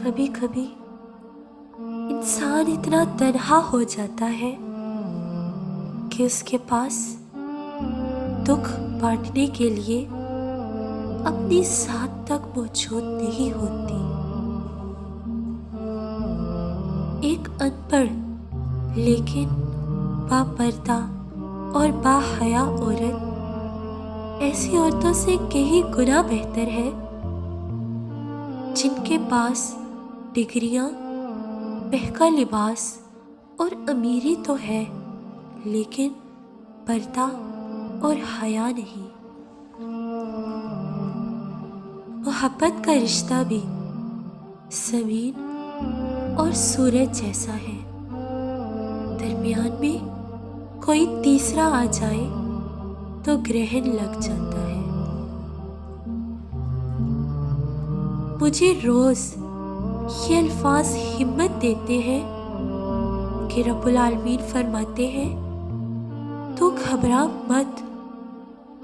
کبھی کبھی انسان اتنا تنہا ہو جاتا ہے کہ اس کے پاس دکھ بانٹنے کے لیے اپنی ذات تک موجود نہیں ہوتی۔ ایک ان پڑھ لیکن با پردہ اور با حیا عورت ایسی عورتوں سے کئی گنا بہتر ہے جن کے پاس ڈگریاں، مہنگا لباس اور امیری تو ہے لیکن پردہ اور حیا نہیں۔ محبت کا رشتہ بھی زمین اور سورج جیسا ہے، درمیان میں کوئی تیسرا آ جائے تو گرہن لگ جاتا ہے۔ مجھے روز یہ الفاظ ہمت دیتے ہیں کہ رب العالمین فرماتے ہیں تو گھبرا مت،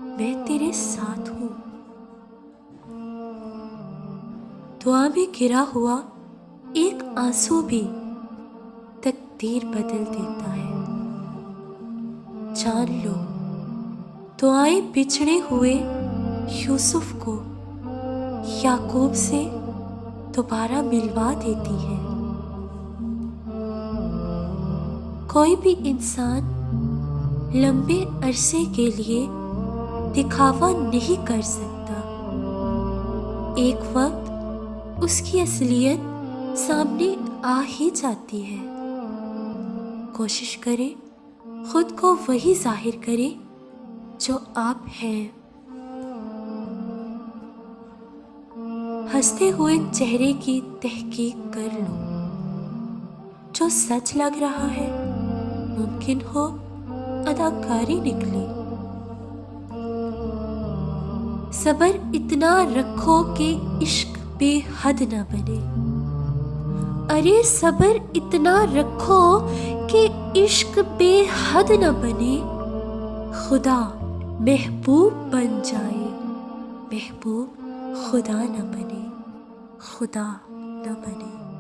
میں تیرے ساتھ ہوں۔ دعا میں گرا ہوا ایک آنسو بھی تقدیر بدل دیتا ہے۔ جان لو، دعائیں بچھڑے ہوئے یوسف کو یعقوب سے دوبارہ ملوا دیتی ہے۔ کوئی بھی انسان لمبے عرصے کے لیے دکھاوا نہیں کر سکتا، ایک وقت اس کی اصلیت سامنے آ ہی جاتی ہے۔ کوشش کریں خود کو وہی ظاہر کریں جو آپ ہیں۔ ہنستے ہوئے چہرے کی تحقیق کر لو، جو سچ لگ رہا ہے ممکن ہو اداکاری نکلے۔ صبر اتنا رکھو کہ عشق بے حد نہ بنے، ارے صبر اتنا رکھو کہ عشق بے حد نہ بنے، خدا محبوب بن جائے، محبوب خدا نہ بنے، خدا نہ بنے۔